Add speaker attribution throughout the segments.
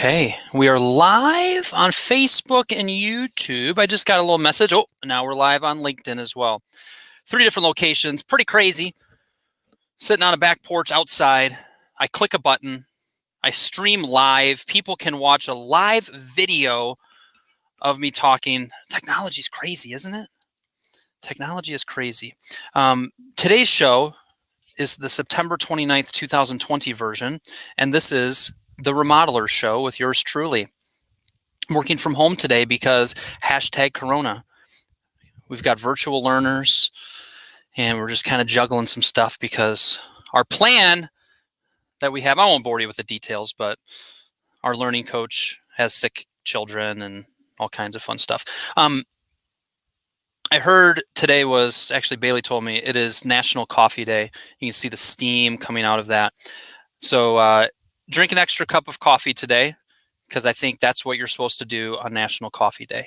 Speaker 1: Okay, we are live on Facebook and YouTube. I just got a little message. Oh, now we're live on LinkedIn as well. 3 different locations, pretty crazy. Sitting on a back porch outside. I click a button. I stream live. People can watch a live video of me talking. Technology is crazy, isn't it? Technology is crazy. Today's show is the September 29th, 2020 version, and this is the Remodeler Show with yours truly. I'm working from home today because #Corona. We've got virtual learners, and we're just kind of juggling some stuff because our plan that we have, I won't bore you with the details, but our learning coach has sick children and all kinds of fun stuff. I heard today was, actually Bailey told me, it is National Coffee Day. You can see the steam coming out of that. So drink an extra cup of coffee today, because I think that's what you're supposed to do on National Coffee Day.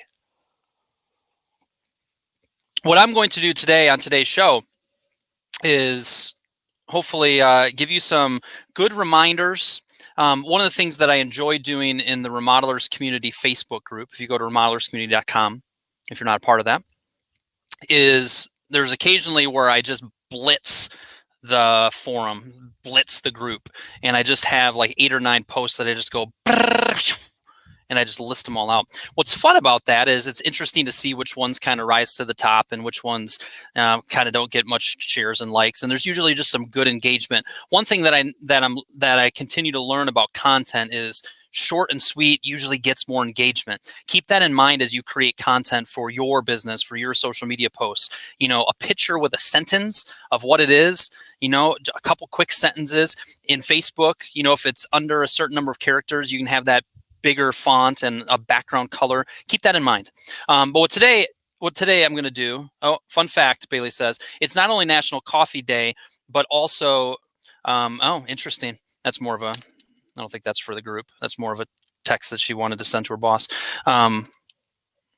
Speaker 1: What I'm going to do today on today's show is hopefully give you some good reminders. One of the things that I enjoy doing in the Remodelers Community Facebook group, if you go to remodelerscommunity.com, if you're not a part of that, is there's occasionally where I just blitz the forum, blitz the group, and I just have like 8 or 9 posts that I just go and I just list them all out. What's fun about that is it's interesting to see which ones kind of rise to the top and which ones kind of don't get much shares and likes. And there's usually just some good engagement. One thing that I continue to learn about content is short and sweet usually gets more engagement. Keep that in mind as you create content for your business, for your social media posts. You know, a picture with a sentence of what it is, you know, a couple quick sentences. In Facebook, you know, if it's under a certain number of characters, you can have that bigger font and a background color. Keep that in mind. But what today I'm going to do, oh, fun fact, Bailey says, it's not only National Coffee Day, but also, oh, interesting. That's more of a, I don't think that's for the group. That's more of a text that she wanted to send to her boss.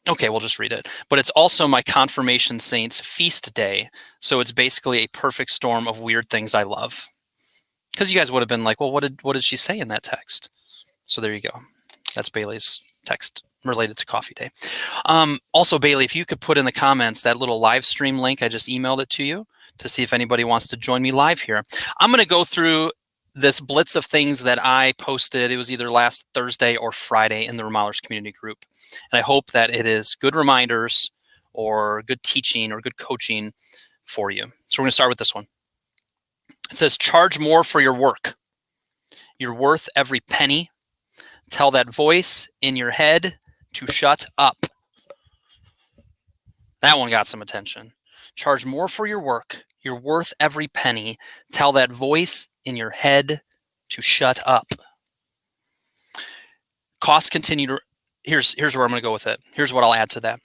Speaker 1: Okay, we'll just read it. But it's also my Confirmation Saints Feast Day. So it's basically a perfect storm of weird things I love. Because you guys would have been like, well, what did she say in that text? So there you go. That's Bailey's text related to Coffee Day. Also, Bailey, if you could put in the comments that little live stream link, I just emailed it to you to see if anybody wants to join me live here. I'm going to go through this blitz of things that I posted. It was either last Thursday or Friday in the Remodelers Community group. And I hope that it is good reminders or good teaching or good coaching for you. So we're going to start with this one. It says, charge more for your work. You're worth every penny. Tell that voice in your head to shut up. That one got some attention. Charge more for your work. You're worth every penny. Tell that voice in your head to shut up. Costs continue to, here's where I'm going to go with it. Here's what I'll add to that.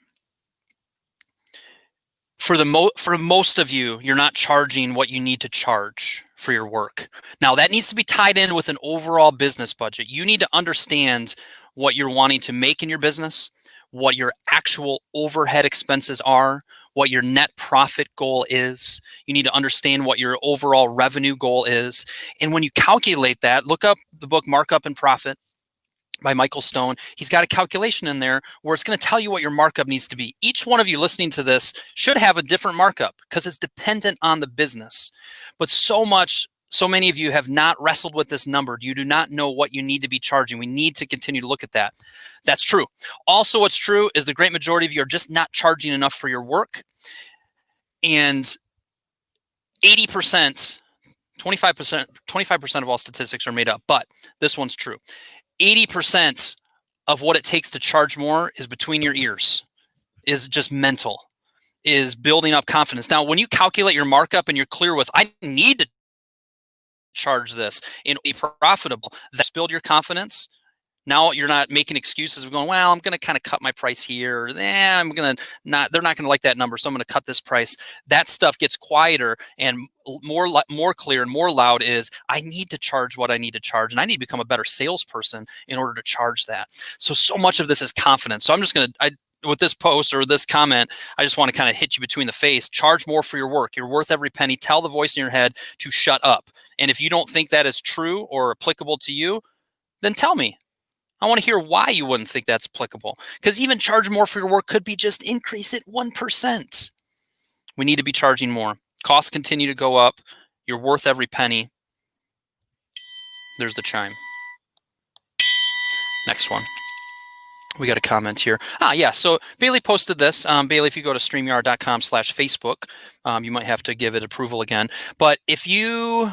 Speaker 1: For most of you, you're not charging what you need to charge for your work. Now, that needs to be tied in with an overall business budget. You need to understand what you're wanting to make in your business, what your actual overhead expenses are, what your net profit goal is. You need to understand what your overall revenue goal is. And when you calculate that, look up the book Markup and Profit by Michael Stone. He's got a calculation in there where it's going to tell you what your markup needs to be. Each one of you listening to this should have a different markup because it's dependent on the business. But so many of you have not wrestled with this number. You do not know what you need to be charging. We need to continue to look at that. That's true. Also, what's true is the great majority of you are just not charging enough for your work. And 80%, 25% of all statistics are made up, but this one's true. 80% of what it takes to charge more is between your ears, is just mental, is building up confidence. Now, when you calculate your markup and you're clear with, I need to charge this and be profitable, that's build your confidence. Now you're not making excuses of going, well, I'm going to kind of cut my price here. They're not going to like that number, so I'm going to cut this price. That stuff gets quieter and more clear and more loud is, I need to charge what I need to charge, and I need to become a better salesperson in order to charge that. So much of this is confidence. So I'm just going to, with this post or this comment, I just want to kind of hit you between the face. Charge more for your work. You're worth every penny. Tell the voice in your head to shut up. And if you don't think that is true or applicable to you, then tell me. I want to hear why you wouldn't think that's applicable. Because even charge more for your work could be just increase it 1%. We need to be charging more. Costs continue to go up. You're worth every penny. There's the chime. Next one. We got a comment here. Yeah, so Bailey posted this. Bailey, if you go to StreamYard.com/Facebook, you might have to give it approval again. But if you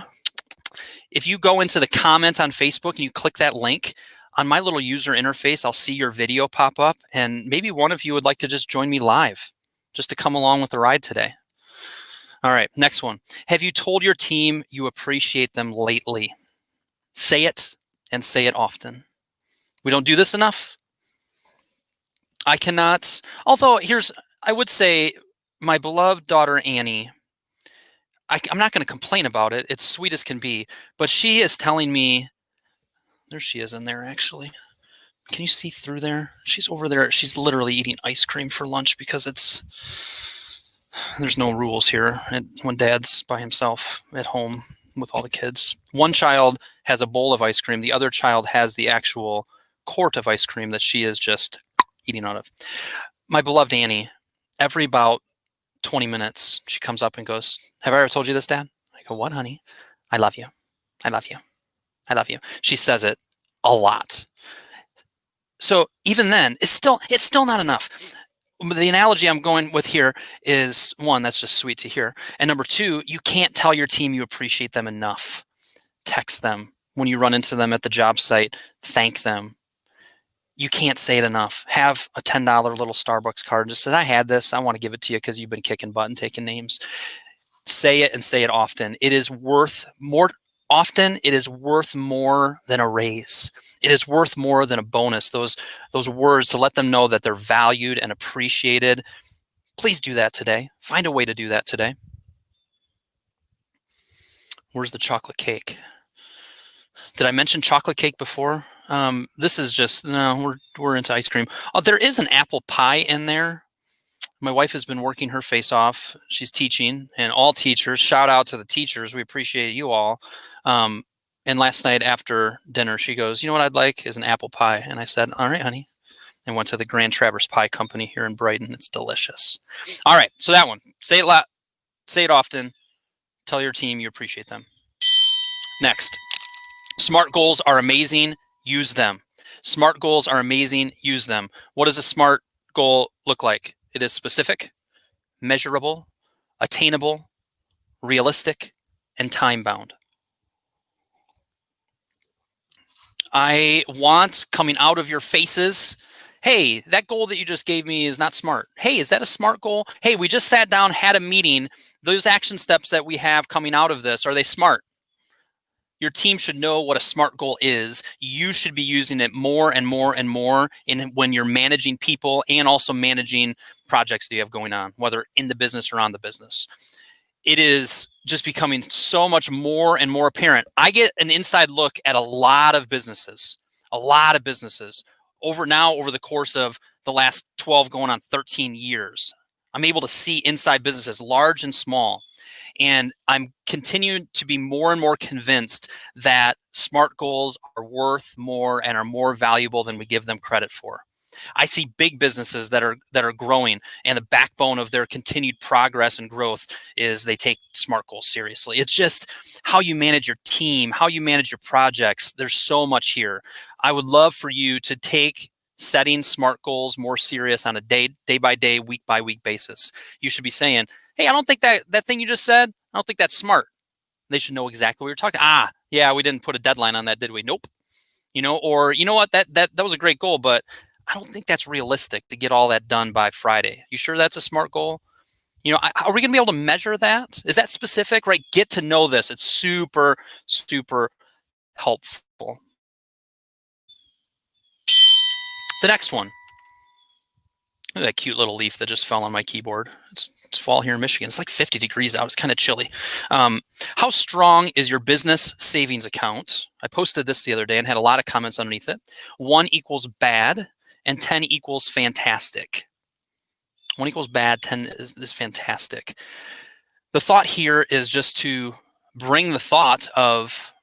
Speaker 1: go into the comment on Facebook and you click that link, on my little user interface, I'll see your video pop up, and maybe one of you would like to just join me live, just to come along with the ride today. All right, next one. Have you told your team you appreciate them lately? Say it, and say it often. We don't do this enough. I cannot, although I would say my beloved daughter, Annie, I'm not going to complain about it. It's sweet as can be, but she is telling me, there she is in there actually. Can you see through there? She's over there. She's literally eating ice cream for lunch because there's no rules here when dad's by himself at home with all the kids. One child has a bowl of ice cream. The other child has the actual quart of ice cream that she is just eating out of. My beloved Annie, every about 20 minutes, she comes up and goes, "Have I ever told you this, Dad?" I go, "What, honey?" "I love you. I love you. I love you." She says it a lot. So even then, it's still not enough. The analogy I'm going with here is, one, that's just sweet to hear. And number two, you can't tell your team you appreciate them enough. Text them when you run into them at the job site. Thank them. You can't say it enough. Have a $10 little Starbucks card and just say, "I had this. I want to give it to you because you've been kicking butt and taking names." Say it, and say it often. It is worth more. Often, it is worth more than a raise. It is worth more than a bonus. Those words, to let them know that they're valued and appreciated. Please do that today. Find a way to do that today. Where's the chocolate cake? Did I mention chocolate cake before? This is just, no, we're into ice cream. Oh, there is an apple pie in there. My wife has been working her face off. She's teaching, and all teachers, shout out to the teachers. We appreciate you all. And last night after dinner, she goes, "You know what I'd like is an apple pie." And I said, "All right, honey." And went to the Grand Traverse Pie Company here in Brighton. It's delicious. All right, so that one. Say it loud. Say it often. Tell your team you appreciate them. Next. SMART goals are amazing. Use them. SMART goals are amazing. Use them. What does a SMART goal look like? It is specific, measurable, attainable, realistic, and time-bound. I want coming out of your faces, "Hey, that goal that you just gave me is not SMART. Hey, is that a SMART goal? Hey, we just sat down, had a meeting. Those action steps that we have coming out of this, are they SMART?" Your team should know what a SMART goal is. You should be using it more and more and more when you're managing people and also managing projects that you have going on, whether in the business or on the business. It is just becoming so much more and more apparent. I get an inside look at a lot of businesses over the course of the last 12 going on 13 years. I'm able to see inside businesses, large and small. And I'm continuing to be more and more convinced that SMART goals are worth more and are more valuable than we give them credit for. I see big businesses that are growing, and the backbone of their continued progress and growth is they take SMART goals seriously. It's just how you manage your team, how you manage your projects. There's so much here. I would love for you to take setting SMART goals more serious on a day by day, week by week basis. You should be saying, "Hey, I don't think that thing you just said, I don't think that's smart." They should know exactly what you're talking. Yeah, we didn't put a deadline on that, did we? Nope. Or you know what, that was a great goal, but I don't think that's realistic to get all that done by Friday. You sure that's a SMART goal? Are we going to be able to measure that? Is that specific, right? Get to know this. It's super, super helpful. The next one. Look at that cute little leaf that just fell on my keyboard. It's fall here in Michigan. It's like 50 degrees out. It's kind of chilly. How strong is your business savings account? I posted this the other day and had a lot of comments underneath it. 1 equals bad and 10 equals fantastic. 1 equals bad, 10 is fantastic. The thought here is just to bring the thought of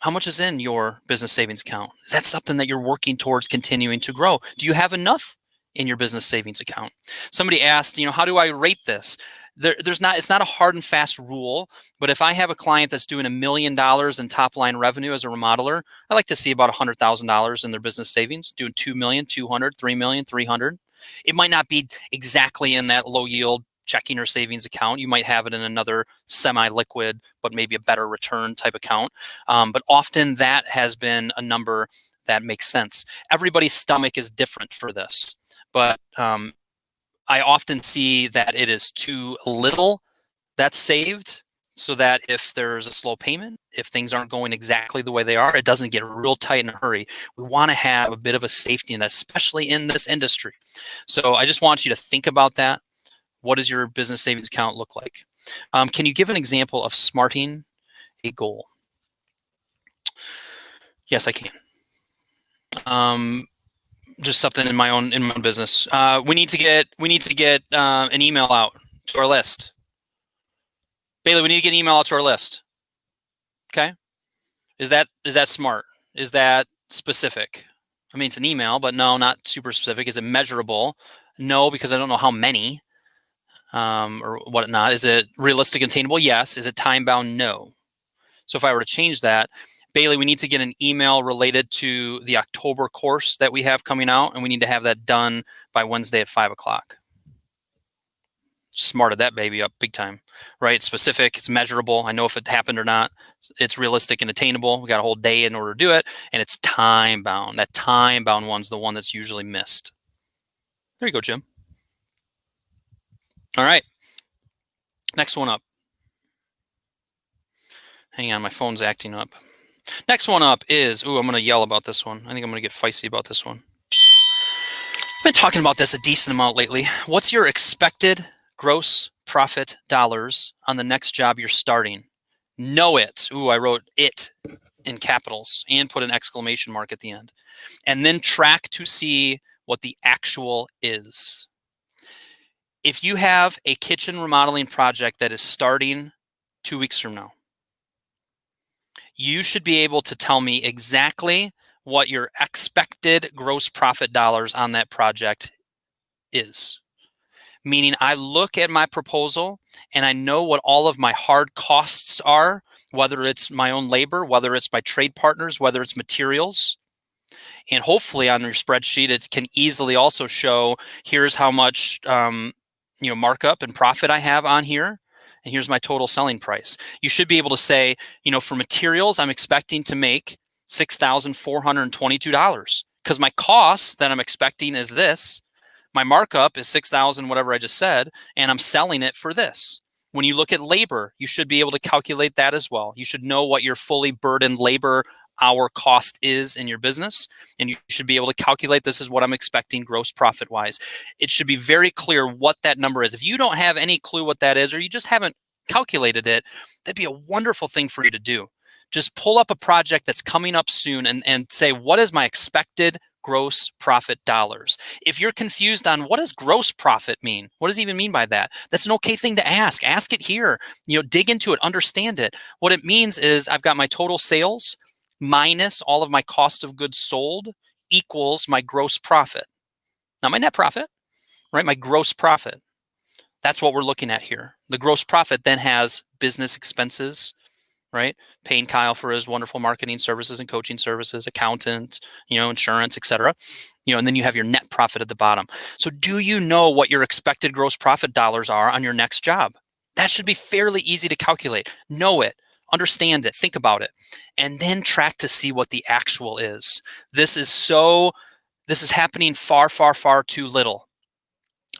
Speaker 1: How much is in your business savings account? Is that something that you're working towards continuing to grow? Do you have enough in your business savings account? Somebody asked, how do I rate this? It's not a hard and fast rule, but if I have a client that's doing $1 million in top line revenue as a remodeler, I like to see about $100,000 in their business savings, doing 2 million, 200, 3 million, 300. It might not be exactly in that low yield checking or savings account. You might have it in another semi-liquid, but maybe a better return type account. But often that has been a number that makes sense. Everybody's stomach is different for this, but I often see that it is too little that's saved, so that if there's a slow payment, if things aren't going exactly the way they are, it doesn't get real tight in a hurry. We want to have a bit of a safety net, especially in this industry. So I just want you to think about that. What does your business savings account look like? Can you give an example of smarting a goal? Yes, I can. Just something in my own business. We need to get an email out to our list. Bailey, we need to get an email out to our list. Okay. Is that smart? Is that specific? I mean, it's an email, but no, not super specific. Is it measurable? No, because I don't know how many or whatnot. Is it realistic and attainable? Yes. Is it time bound? No. So if I were to change that, Bailey, we need to get an email related to the October course that we have coming out, and we need to have that done by Wednesday at 5 o'clock. Smarted that baby up big time, right? It's specific, it's measurable. I know if it happened or not. It's realistic and attainable. We got a whole day in order to do it, and it's time bound. That time bound one's the one that's usually missed. There you go, Jim. All right. Next one up. Hang on, my phone's acting up. Next one up is, I'm going to yell about this one. I think I'm going to get feisty about this one. I've been talking about this a decent amount lately. What's your expected gross profit dollars on the next job you're starting? Know it. I wrote it in capitals and put an exclamation mark at the end. And then track to see what the actual is. If you have a kitchen remodeling project that is starting 2 weeks from now, you should be able to tell me exactly what your expected gross profit dollars on that project is. Meaning I look at my proposal and I know what all of my hard costs are, whether it's my own labor, whether it's my trade partners, whether it's materials. And hopefully on your spreadsheet, it can easily also show, here's how much markup and profit I have on here. And here's my total selling price. You should be able to say, for materials, I'm expecting to make $6,422 because my cost that I'm expecting is this. My markup is 6,000, whatever I just said, and I'm selling it for this. When you look at labor, you should be able to calculate that as well. You should know what your fully burdened labor hour cost is in your business, and you should be able to calculate this is what I'm expecting gross profit wise. It should be very clear what that number is. If you don't have any clue what that is, or you just haven't calculated it, that'd be a wonderful thing for you to do. Just pull up a project that's coming up soon and say, what is my expected gross profit dollars? If you're confused on what does gross profit mean, what does it even mean by that? That's an okay thing to ask. Ask it here. Dig into it, understand it. What it means is I've got my total sales minus all of my cost of goods sold equals my gross profit. Not my net profit, right? My gross profit. That's what we're looking at here. The gross profit then has business expenses, right? Paying Kyle for his wonderful marketing services and coaching services, accountant, insurance, etc. And then you have your net profit at the bottom. So do you know what your expected gross profit dollars are on your next job? That should be fairly easy to calculate. Know it. Understand it, think about it, and then track to see what the actual is. This is happening far, far, far too little.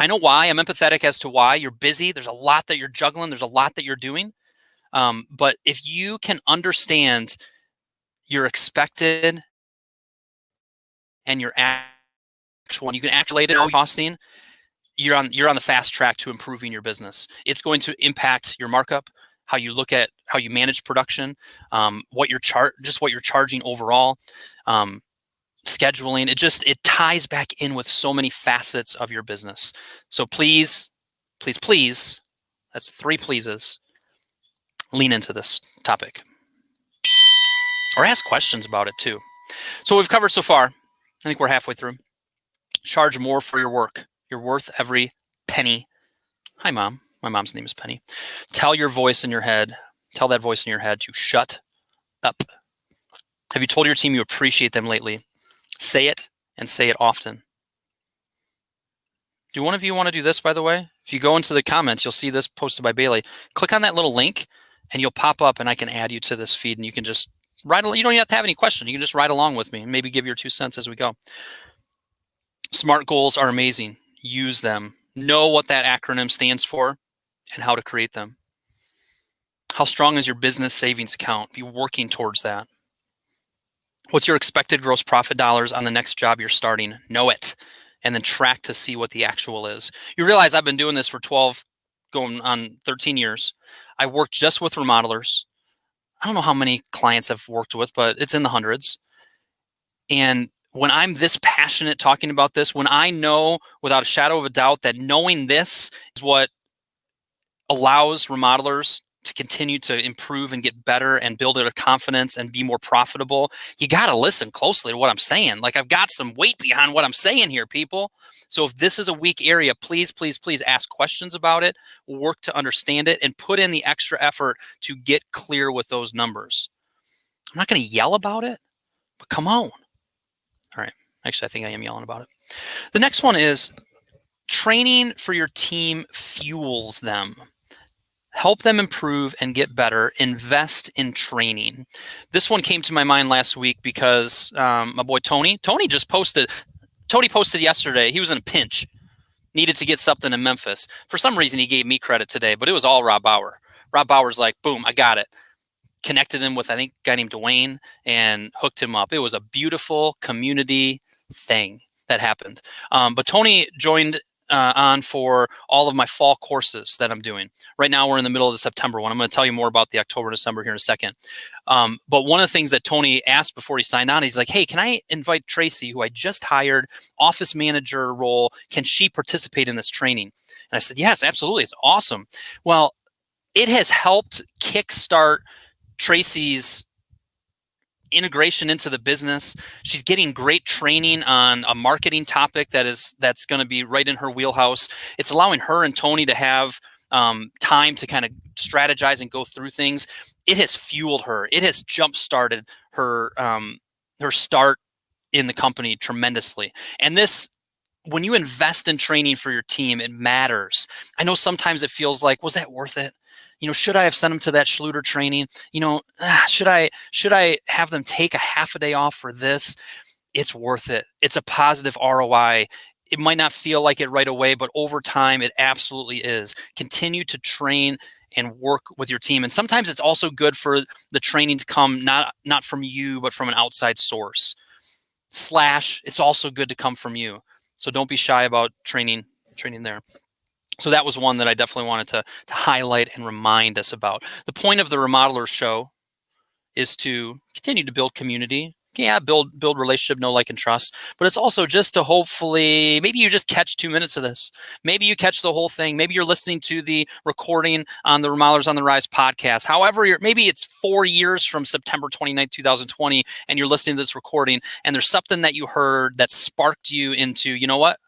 Speaker 1: I know why. I'm empathetic as to why. You're busy. There's a lot that you're juggling. There's a lot that you're doing. But if you can understand your expected and your actual, and you can calculate it costing, you're on the fast track to improving your business. It's going to impact your markup, how you look at how you manage production, what you're charging overall, scheduling. It ties back in with so many facets of your business. So please, please, please, that's 3 pleases. Lean into this topic. or ask questions about it too. So what we've covered so far, I think we're halfway through. Charge more for your work. You're worth every penny. Hi, Mom. My mom's name is Penny. Tell that voice in your head to shut up. Have you told your team you appreciate them lately? Say it, and say it often. Do one of you want to do this, by the way? If you go into the comments, you'll see this posted by Bailey. Click on that little link, and you'll pop up, and I can add you to this feed, and you can just ride along. You don't even have to have any question. You can just ride along with me and maybe give your 2 cents as we go. SMART goals are amazing. Use them. Know what that acronym stands for and how to create them. How strong is your business savings account? Be working towards that. What's your expected gross profit dollars on the next job you're starting? Know it, and then track to see what the actual is. You realize I've been doing this for 12, going on 13 years. I worked just with remodelers. I don't know how many clients I've worked with, but it's in the hundreds. And when I'm this passionate talking about this, when I know without a shadow of a doubt that knowing this is what allows remodelers to continue to improve and get better and build their confidence and be more profitable, you got to listen closely to what I'm saying. Like, I've got some weight behind what I'm saying here, people. So if this is a weak area, please, please, please ask questions about it, work to understand it, and put in the extra effort to get clear with those numbers. I'm not going to yell about it, but come on. All right. Actually, I think I am yelling about it. The next one is training for your team fuels them. Help them improve and get better. Invest in training. This one came to my mind last week because my boy Tony posted yesterday. He was in a pinch, needed to get something in Memphis. For some reason, he gave me credit today, but it was all Rob Bauer. Rob Bauer's like, boom, I got it. Connected him with, I think, a guy named Dwayne and hooked him up. It was a beautiful community thing that happened. But Tony joined on for all of my fall courses that I'm doing. Right now, we're in the middle of the September one. I'm going to tell you more about the October, December here in a second. But one of the things that Tony asked before he signed on, he's like, hey, can I invite Tracy, who I just hired, office manager role? Can she participate in this training? And I said, yes, absolutely. It's awesome. Well, it has helped kickstart Tracy's integration into the business. She's getting great training on a marketing topic that's going to be right in her wheelhouse. It's allowing her and Tony to have time to kind of strategize and go through things. It has fueled her. It has jump-started her start in the company tremendously. And this, when you invest in training for your team, it matters. I know sometimes it feels like, was that worth it? Should I have sent them to that Schluter training? Should I have them take a half a day off for this? It's worth it. It's a positive ROI. It might not feel like it right away, but over time, it absolutely is. Continue to train and work with your team. And sometimes it's also good for the training to come not from you, but from an outside source. / it's also good to come from you. So don't be shy about training there. So that was one that I definitely wanted to highlight and remind us about. The point of the Remodeler Show is to continue to build community. Yeah, build relationship, know, like, and trust. But it's also just to hopefully, maybe you just catch 2 minutes of this. Maybe you catch the whole thing. Maybe you're listening to the recording on the Remodelers on the Rise podcast. However, maybe it's 4 years from September 29th, 2020, and you're listening to this recording, and there's something that you heard that sparked you into, you know what?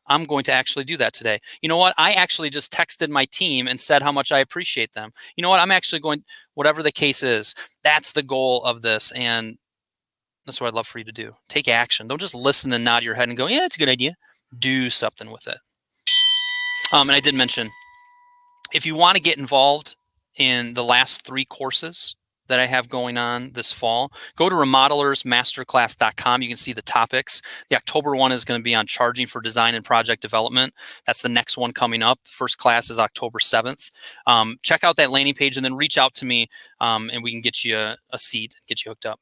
Speaker 1: I'm going to actually do that today. You know what? I actually just texted my team and said how much I appreciate them. You know what? I'm actually going, whatever the case is, that's the goal of this. And that's what I'd love for you to do. Take action. Don't just listen and nod your head and go, yeah, it's a good idea. Do something with it. And I did mention, if you want to get involved in the last 3 courses that I have going on this fall, go to remodelersmasterclass.com. You can see the topics. The October one is going to be on charging for design and project development. That's the next one coming up. First class is October 7th. Check out that landing page and then reach out to me and we can get you a seat, get you hooked up.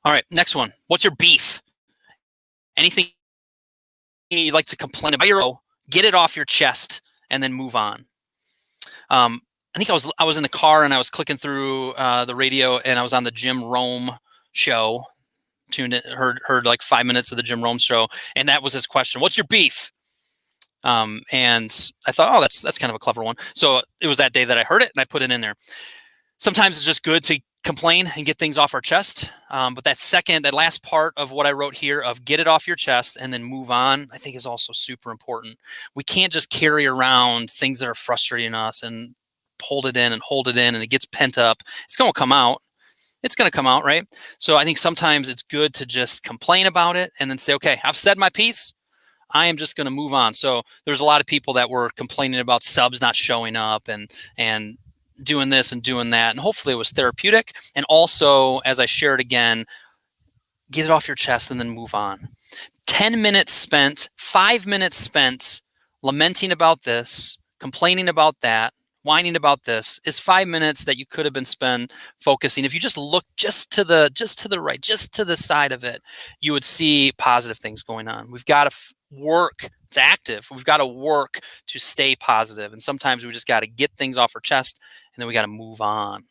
Speaker 1: All right, next one. What's your beef? Anything you'd like to complain about? Get it off your chest and then move on. I think I was in the car and I was clicking through the radio and I was on the Jim Rome show. Tuned in, heard like 5 minutes of the Jim Rome show, and that was his question: "What's your beef?" And I thought, oh, that's kind of a clever one. So it was that day that I heard it and I put it in there. Sometimes it's just good to complain and get things off our chest. But that last part of what I wrote here of get it off your chest and then move on, I think is also super important. We can't just carry around things that are frustrating us and hold it in and it gets pent up. It's going to come out. It's going to come out, right? So I think sometimes it's good to just complain about it and then say, okay, I've said my piece. I am just going to move on. So there's a lot of people that were complaining about subs not showing up and doing this and doing that. And hopefully it was therapeutic. And also, as I shared again, get it off your chest and then move on. 10 minutes spent, 5 minutes spent lamenting about this, complaining about that, whining about this is 5 minutes that you could have been spent focusing. If you just look just to the right, just to the side of it, you would see positive things going on. We've got to work. It's active. We've got to work to stay positive. And sometimes we just got to get things off our chest and then we got to move on.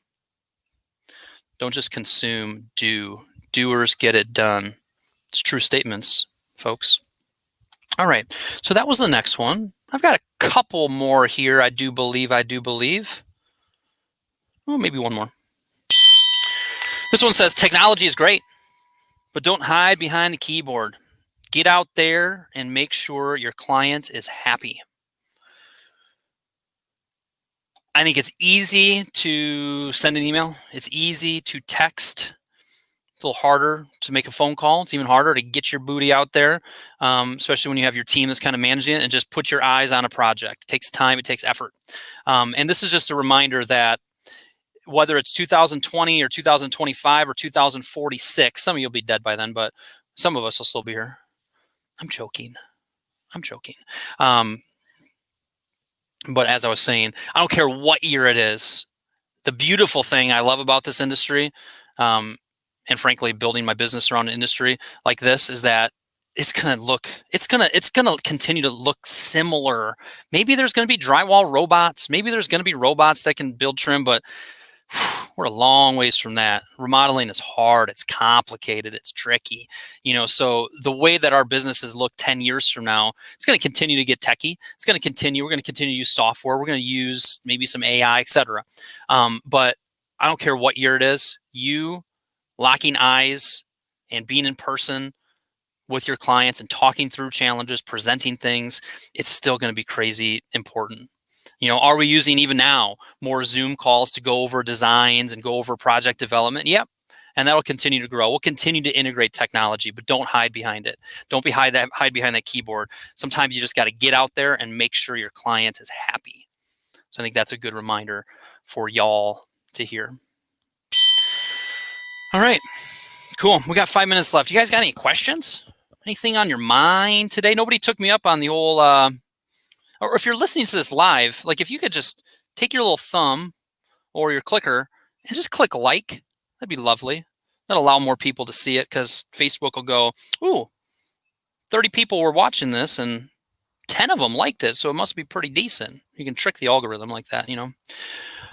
Speaker 1: Don't just consume, do. Doers get it done. It's true statements, folks. All right, so that was the next one. I've got a couple more here. I do believe. Well, maybe one more. This one says, technology is great, but don't hide behind the keyboard. Get out there and make sure your client is happy. I think it's easy to send an email. It's easy to text. It's a little harder to make a phone call. It's even harder to get your booty out there, especially when you have your team that's kind of managing it and just put your eyes on a project. It takes time. It takes effort. And this is just a reminder that whether it's 2020 or 2025 or 2046, some of you will be dead by then, but some of us will still be here. I'm joking. But as I was saying, I don't care what year it is. The beautiful thing I love about this industry, and frankly, building my business around an industry like this, is that it's gonna continue to look similar. Maybe there's gonna be drywall robots. Maybe there's gonna be robots that can build trim, but we're a long ways from that. Remodeling is hard. It's complicated. It's tricky. So the way that our businesses look 10 years from now, it's going to continue to get techie. It's going to continue. We're going to continue to use software. We're going to use maybe some AI, etc. But I don't care what year it is. You locking eyes and being in person with your clients and talking through challenges, presenting things, it's still going to be crazy important. Are we using even now more Zoom calls to go over designs and go over project development? Yep. And that'll continue to grow. We'll continue to integrate technology, but don't hide behind it. Don't hide behind that keyboard. Sometimes you just got to get out there and make sure your client is happy. So I think that's a good reminder for y'all to hear. All right, cool. We got 5 minutes left. You guys got any questions? Anything on your mind today? Nobody took me up on the whole... Or if you're listening to this live, like if you could just take your little thumb or your clicker and just click like, that'd be lovely. That'll allow more people to see it because Facebook will go, ooh, 30 people were watching this and 10 of them liked it, so it must be pretty decent. You can trick the algorithm like that, But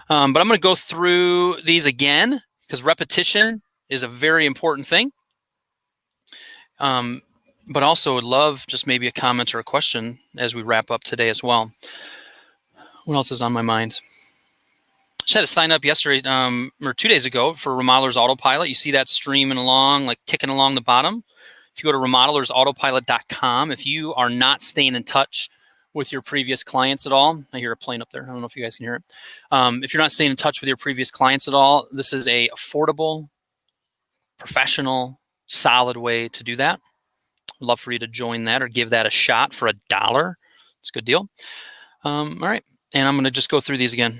Speaker 1: I'm going to go through these again because repetition is a very important thing. But also would love just maybe a comment or a question as we wrap up today as well. What else is on my mind? Just had to sign up yesterday or 2 days ago for Remodelers Autopilot. You see that streaming along, like ticking along the bottom. If you go to remodelersautopilot.com, if you are not staying in touch with your previous clients at all, I hear a plane up there. I don't know if you guys can hear it. If you're not staying in touch with your previous clients at all, this is a affordable, professional, solid way to do that. I'd love for you to join that or give that a shot for $1. It's a good deal. All right. And I'm going to just go through these again.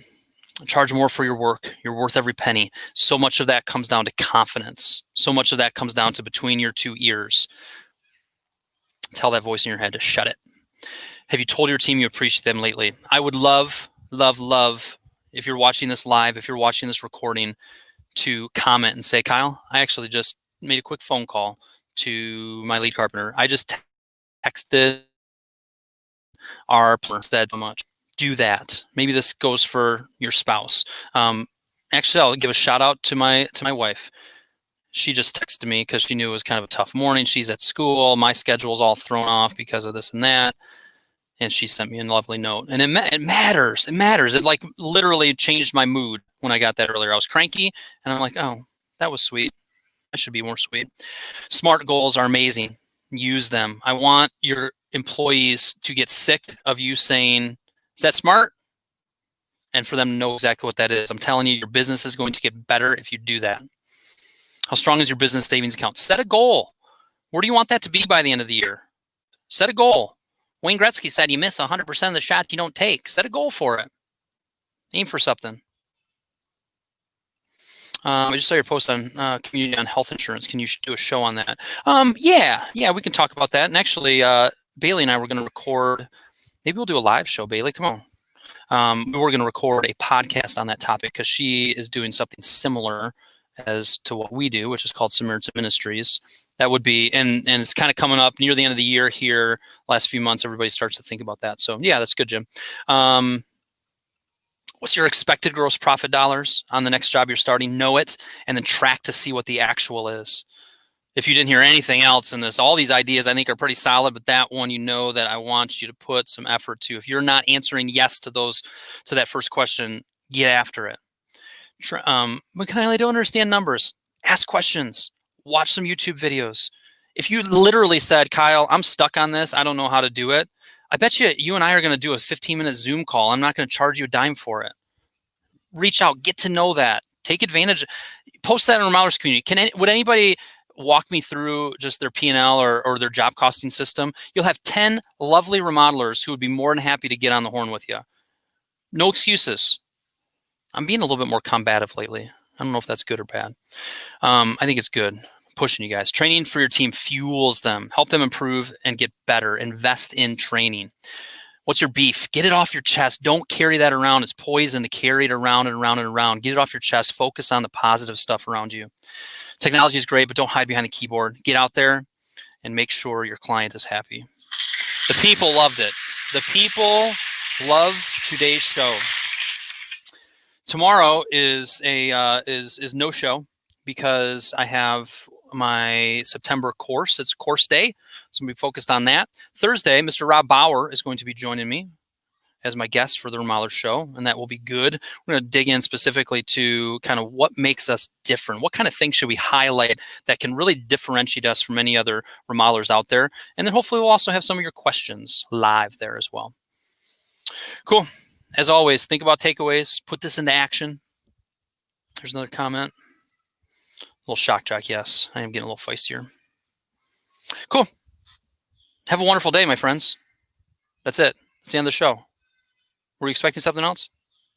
Speaker 1: Charge more for your work. You're worth every penny. So much of that comes down to confidence. So much of that comes down to between your two ears. Tell that voice in your head to shut it. Have you told your team you appreciate them lately? I would love, if you're watching this live, if you're watching this recording, to comment and say, Kyle, I actually just made a quick phone call to my lead carpenter. I just texted our plumber, said so much. Do that. Maybe this goes for your spouse. Actually, I'll give a shout out to my wife. She just texted me because she knew it was kind of a tough morning. She's at school. My schedule's all thrown off because of this and that. And she sent me a lovely note. And it matters. It matters. It like literally changed my mood when I got that earlier. I was cranky, and I'm like, oh, that was sweet. I should be more sweet. SMART goals are amazing. Use them. I want your employees to get sick of you saying, is that smart? And for them to know exactly what that is. I'm telling you, your business is going to get better if you do that. How strong is your business savings account? Set a goal. Where do you want that to be by the end of the year? Set a goal. Wayne Gretzky said you miss 100% of the shots you don't take. Set a goal for it. Aim for something. I just saw your post on community on health insurance. Can you do a show on that? Yeah, we can talk about that. And actually, Bailey and I were going to record. Maybe we'll do a live show. Bailey, come on. We were going to record a podcast on that topic because she is doing something similar as to what we do, which is called Samaritan Ministries. That would be, and it's kind of coming up near the end of the year here. Last few months, everybody starts to think about that. So yeah, that's good, Jim. What's your expected gross profit dollars on the next job you're starting? Know it, and then track to see what the actual is. If you didn't hear anything else in this, all these ideas I think are pretty solid, but that one, you know that I want you to put some effort to. If you're not answering yes to that first question, get after it. But Kyle, I don't understand numbers. Ask questions. Watch some YouTube videos. If you literally said, Kyle, I'm stuck on this, I don't know how to do it, I bet you and I are going to do a 15-minute Zoom call. I'm not going to charge you a dime for it. Reach out. Get to know that. Take advantage. Post that in Remodelers community. Would anybody walk me through just their P&L or their job costing system? You'll have 10 lovely remodelers who would be more than happy to get on the horn with you. No excuses. I'm being a little bit more combative lately. I don't know if that's good or bad. I think it's good. Pushing you guys. Training for your team fuels them. Help them improve and get better. Invest in training. What's your beef? Get it off your chest. Don't carry that around. It's poison to carry it around and around and around. Get it off your chest. Focus on the positive stuff around you. Technology is great, but don't hide behind the keyboard. Get out there and make sure your client is happy. The people loved it. The people loved today's show. Tomorrow is no show because I have my September course. It's course day, so I'm going to be focused on that. Thursday, Mr. Rob Bauer is going to be joining me as my guest for the Remodeler Show, and that will be good. We're going to dig in specifically to kind of what makes us different. What kind of things should we highlight that can really differentiate us from any other remodelers out there? And then hopefully we'll also have some of your questions live there as well. Cool. As always, think about takeaways. Put this into action. There's another comment. A little shock jock, yes. I am getting a little feistier. Cool. Have a wonderful day, my friends. That's it. That's the end of the show. Were you expecting something else?